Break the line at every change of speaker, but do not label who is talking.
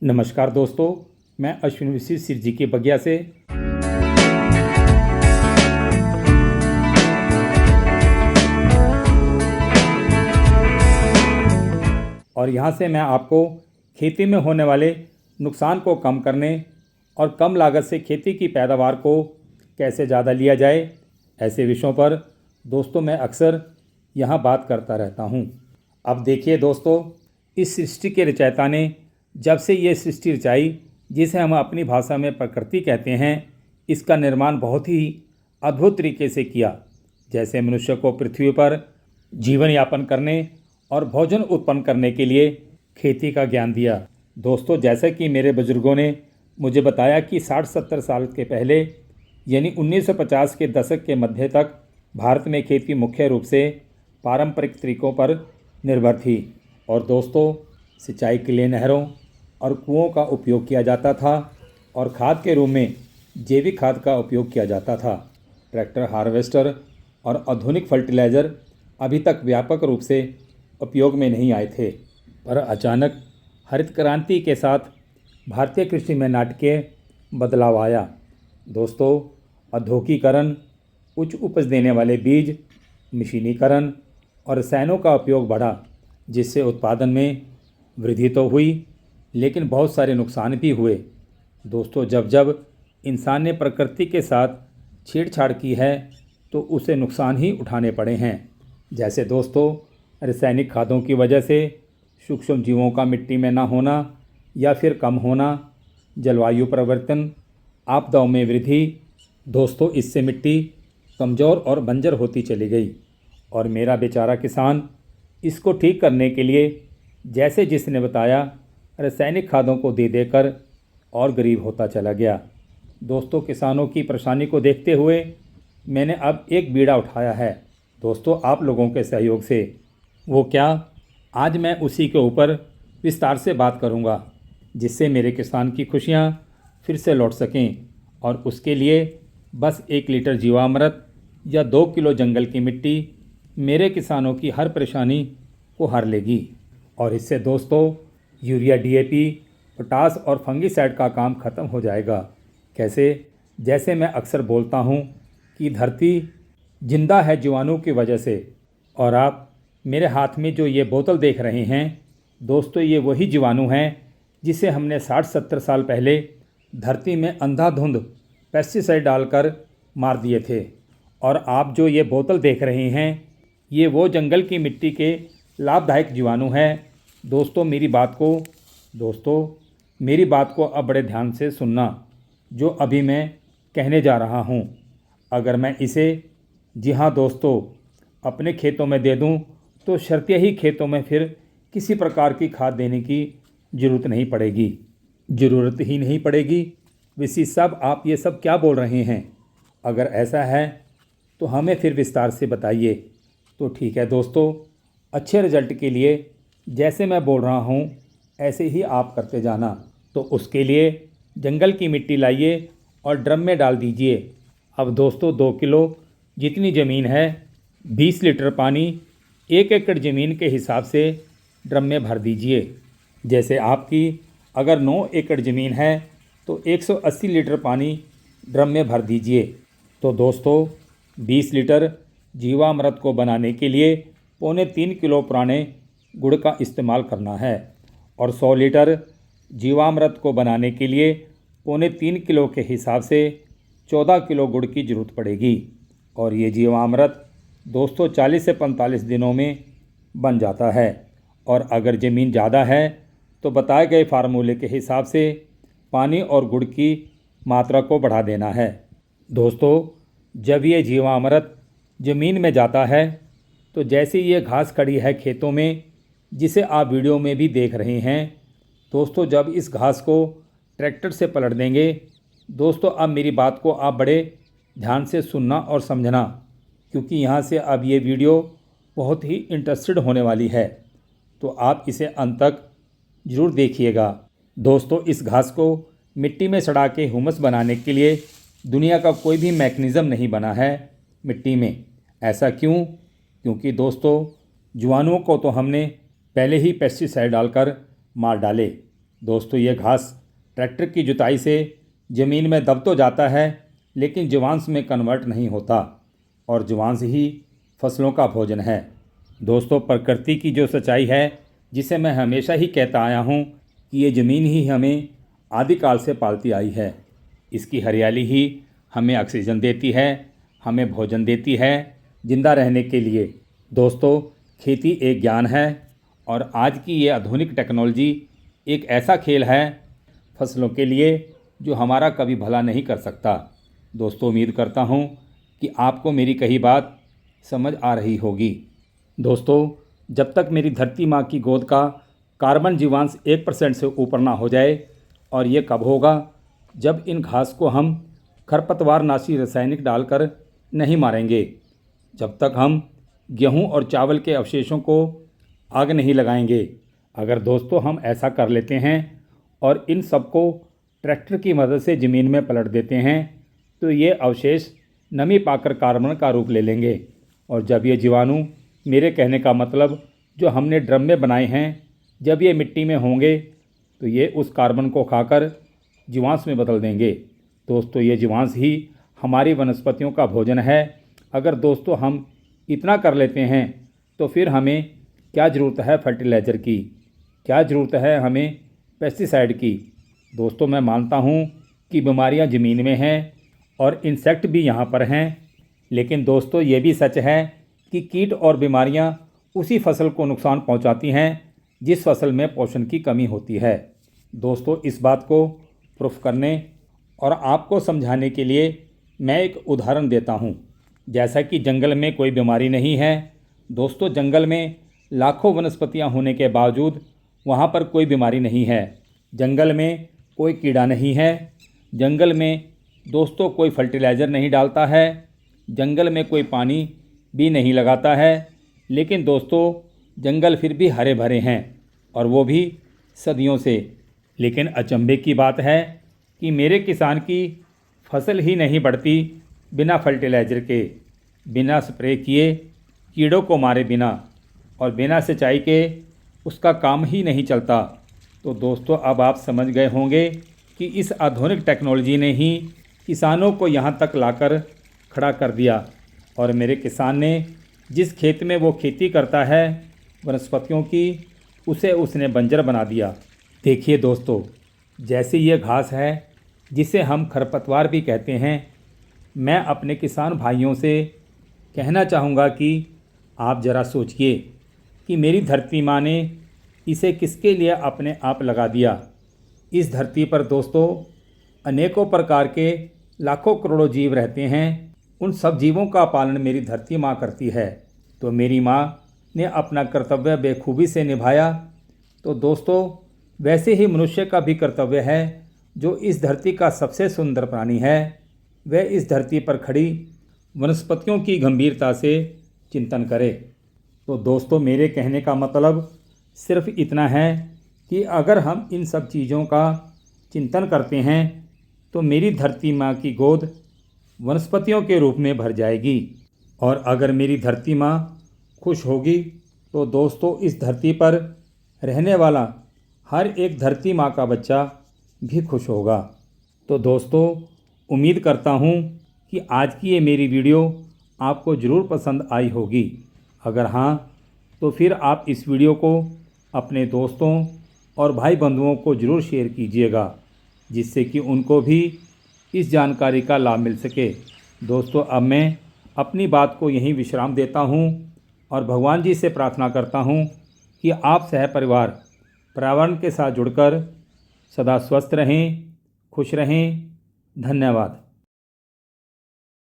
नमस्कार दोस्तों, मैं अश्विन विशेष सिर जी के बगिया से। और यहाँ से मैं आपको खेती में होने वाले नुकसान को कम करने और कम लागत से खेती की पैदावार को कैसे ज़्यादा लिया जाए, ऐसे विषयों पर दोस्तों मैं अक्सर यहाँ बात करता रहता हूँ। अब देखिए दोस्तों, इस सृष्टि के रचयिता ने जब से ये सृष्टि रचाई, जिसे हम अपनी भाषा में प्रकृति कहते हैं, इसका निर्माण बहुत ही अद्भुत तरीके से किया। जैसे मनुष्य को पृथ्वी पर जीवन यापन करने और भोजन उत्पन्न करने के लिए खेती का ज्ञान दिया। दोस्तों, जैसे कि मेरे बुजुर्गों ने मुझे बताया कि 60-70 साल के पहले यानी 1950 के दशक के मध्य तक भारत में खेती मुख्य रूप से पारंपरिक तरीकों पर निर्भर थी। और दोस्तों, सिंचाई के लिए नहरों और कुओं का उपयोग किया जाता था और खाद के रूप में जैविक खाद का उपयोग किया जाता था। ट्रैक्टर, हार्वेस्टर और आधुनिक फर्टिलाइज़र अभी तक व्यापक रूप से उपयोग में नहीं आए थे। पर अचानक हरित क्रांति के साथ भारतीय कृषि में नाटकीय बदलाव आया। दोस्तों, औद्योगिकीकरण, उच्च उपज देने वाले बीज, मशीनीकरण और रसायनों का उपयोग बढ़ा, जिससे उत्पादन में वृद्धि तो हुई, लेकिन बहुत सारे नुकसान भी हुए। दोस्तों, जब इंसान ने प्रकृति के साथ छेड़छाड़ की है तो उसे नुकसान ही उठाने पड़े हैं। जैसे दोस्तों, रासायनिक खादों की वजह से सूक्ष्म जीवों का मिट्टी में ना होना या फिर कम होना, जलवायु परिवर्तन, आपदाओं में वृद्धि। दोस्तों, इससे मिट्टी कमज़ोर और बंजर होती चली गई और मेरा बेचारा किसान इसको ठीक करने के लिए, जैसे जिसने बताया, रासायनिक खादों को दे देकर और गरीब होता चला गया। दोस्तों, किसानों की परेशानी को देखते हुए मैंने अब एक बीड़ा उठाया है दोस्तों, आप लोगों के सहयोग से। वो क्या, आज मैं उसी के ऊपर विस्तार से बात करूंगा, जिससे मेरे किसान की खुशियां फिर से लौट सकें। और उसके लिए बस 1 लीटर जीवामृत या 2 किलो जंगल की मिट्टी मेरे किसानों की हर परेशानी को हर लेगी। और इससे दोस्तों यूरिया, डीएपी, पोटास और फंगीसाइड का काम खत्म हो जाएगा। कैसे? जैसे मैं अक्सर बोलता हूँ कि धरती जिंदा है जीवाणु की वजह से। और आप मेरे हाथ में जो ये बोतल देख रहे हैं दोस्तों, ये वही जीवाणु हैं जिसे हमने 60-70 साल पहले धरती में अंधाधुंध पेस्टिसाइड डालकर मार दिए थे। और आप जो ये बोतल देख रहे हैं, ये वो जंगल की मिट्टी के लाभदायक जीवाणु हैं। दोस्तों, मेरी बात को अब बड़े ध्यान से सुनना, जो अभी मैं कहने जा रहा हूँ। अगर मैं इसे, जी हाँ दोस्तों, अपने खेतों में दे दूँ तो शर्तिया ही खेतों में फिर किसी प्रकार की खाद देने की ज़रूरत ही नहीं पड़ेगी। वैसे सब आप ये सब क्या बोल रहे हैं? अगर ऐसा है तो हमें फिर विस्तार से बताइए। तो ठीक है दोस्तों, अच्छे रिजल्ट के लिए जैसे मैं बोल रहा हूँ ऐसे ही आप करते जाना। तो उसके लिए जंगल की मिट्टी लाइए और ड्रम में डाल दीजिए। अब दोस्तों, 2 किलो जितनी ज़मीन है, 20 लीटर पानी 1 एकड़ ज़मीन के हिसाब से ड्रम में भर दीजिए। जैसे आपकी अगर 9 एकड़ ज़मीन है तो 180 लीटर पानी ड्रम में भर दीजिए। तो दोस्तों, 20 लीटर जीवामृत को बनाने के लिए 3.25 किलो पुराने गुड़ का इस्तेमाल करना है और 100 लीटर जीवामृत को बनाने के लिए 3.25 किलो के हिसाब से 14 किलो गुड़ की ज़रूरत पड़ेगी। और ये जीवामृत दोस्तों 40 से 45 दिनों में बन जाता है। और अगर ज़मीन ज़्यादा है तो बताए गए फार्मूले के हिसाब से पानी और गुड़ की मात्रा को बढ़ा देना है। दोस्तों, जब ये जीवामृत ज़मीन में जाता है तो जैसे ये घास खड़ी है खेतों में, जिसे आप वीडियो में भी देख रहे हैं दोस्तों, जब इस घास को ट्रैक्टर से पलट देंगे दोस्तों, अब मेरी बात को आप बड़े ध्यान से सुनना और समझना, क्योंकि यहाँ से अब ये वीडियो बहुत ही इंटरेस्टेड होने वाली है। तो आप इसे अंत तक ज़रूर देखिएगा। दोस्तों, इस घास को मिट्टी में सड़ा के हुमस बनाने के लिए दुनिया का कोई भी मैकेनिज़्म नहीं बना है मिट्टी में। ऐसा क्यों? क्योंकि दोस्तों, जीवाणुओं को तो हमने पहले ही पेस्टिसाइड डालकर मार डाले। दोस्तों ये घास ट्रैक्टर की जुताई से ज़मीन में दब तो जाता है, लेकिन जीवांश में कन्वर्ट नहीं होता और जीवांश ही फसलों का भोजन है। दोस्तों प्रकृति की जो सच्चाई है, जिसे मैं हमेशा ही कहता आया हूँ कि ये ज़मीन ही हमें आदिकाल से पालती आई है। इसकी हरियाली ही हमें ऑक्सीजन देती है, हमें भोजन देती है जिंदा रहने के लिए। दोस्तों खेती एक ज्ञान है और आज की ये आधुनिक टेक्नोलॉजी एक ऐसा खेल है फसलों के लिए जो हमारा कभी भला नहीं कर सकता। दोस्तों उम्मीद करता हूँ कि आपको मेरी कही बात समझ आ रही होगी। दोस्तों जब तक मेरी धरती माँ की गोद का कार्बन जीवांश 1% से ऊपर ना हो जाए, और ये कब होगा, जब इन घास को हम खरपतवारनाशी रासायनिक डालकर नहीं मारेंगे, जब तक हम गेहूं और चावल के अवशेषों को आग नहीं लगाएंगे। अगर दोस्तों हम ऐसा कर लेते हैं और इन सबको ट्रैक्टर की मदद से ज़मीन में पलट देते हैं, तो ये अवशेष नमी पाकर कार्बन का रूप ले लेंगे, और जब ये जीवाणु, मेरे कहने का मतलब जो हमने ड्रम में बनाए हैं, जब ये मिट्टी में होंगे तो ये उस कार्बन को खाकर जीवांश में बदल देंगे। दोस्तों ये जीवांश ही हमारी वनस्पतियों का भोजन है। अगर दोस्तों हम इतना कर लेते हैं तो फिर हमें क्या ज़रूरत है फर्टिलाइज़र की, क्या ज़रूरत है हमें पेस्टिसाइड की। दोस्तों मैं मानता हूँ कि बीमारियाँ ज़मीन में हैं और इंसेक्ट भी यहाँ पर हैं, लेकिन दोस्तों ये भी सच है कि कीट और बीमारियाँ उसी फसल को नुकसान पहुँचाती हैं जिस फसल में पोषण की कमी होती है। दोस्तों इस बात को प्रूफ करने और आपको समझाने के लिए मैं एक उदाहरण देता हूँ। जैसा कि जंगल में कोई बीमारी नहीं है, दोस्तों जंगल में लाखों वनस्पतियाँ होने के बावजूद वहाँ पर कोई बीमारी नहीं है। जंगल में कोई कीड़ा नहीं है, जंगल में दोस्तों कोई फर्टिलाइज़र नहीं डालता है, जंगल में कोई पानी भी नहीं लगाता है, लेकिन दोस्तों जंगल फिर भी हरे भरे हैं, और वो भी सदियों से। लेकिन अचंभे की बात है कि मेरे किसान की फसल ही नहीं बढ़ती बिना फर्टिलाइज़र के, बिना स्प्रे किए, कीड़ों को मारे बिना, और बिना सिंचाई के उसका काम ही नहीं चलता। तो दोस्तों अब आप समझ गए होंगे कि इस आधुनिक टेक्नोलॉजी ने ही किसानों को यहाँ तक लाकर खड़ा कर दिया, और मेरे किसान ने जिस खेत में वो खेती करता है वनस्पतियों की, उसे उसने बंजर बना दिया। देखिए दोस्तों, जैसे ये घास है जिसे हम खरपतवार भी कहते हैं, मैं अपने किसान भाइयों से कहना चाहूँगा कि आप ज़रा सोचिए कि मेरी धरती माँ ने इसे किसके लिए अपने आप लगा दिया। इस धरती पर दोस्तों अनेकों प्रकार के लाखों करोड़ों जीव रहते हैं, उन सब जीवों का पालन मेरी धरती माँ करती है। तो मेरी माँ ने अपना कर्तव्य बेखूबी से निभाया, तो दोस्तों वैसे ही मनुष्य का भी कर्तव्य है, जो इस धरती का सबसे सुंदर प्राणी है, वह इस धरती पर खड़ी वनस्पतियों की गंभीरता से चिंतन करे। तो दोस्तों मेरे कहने का मतलब सिर्फ इतना है कि अगर हम इन सब चीज़ों का चिंतन करते हैं तो मेरी धरती माँ की गोद वनस्पतियों के रूप में भर जाएगी, और अगर मेरी धरती माँ खुश होगी तो दोस्तों इस धरती पर रहने वाला हर एक धरती माँ का बच्चा भी खुश होगा। तो दोस्तों उम्मीद करता हूँ कि आज की ये मेरी वीडियो आपको ज़रूर पसंद आई होगी। अगर हाँ तो फिर आप इस वीडियो को अपने दोस्तों और भाई बंधुओं को ज़रूर शेयर कीजिएगा, जिससे कि उनको भी इस जानकारी का लाभ मिल सके। दोस्तों अब मैं अपनी बात को यहीं विश्राम देता हूँ और भगवान जी से प्रार्थना करता हूँ कि आप सहपरिवार पर्यावरण के साथ जुड़कर सदा स्वस्थ रहें, खुश रहें। धन्यवाद।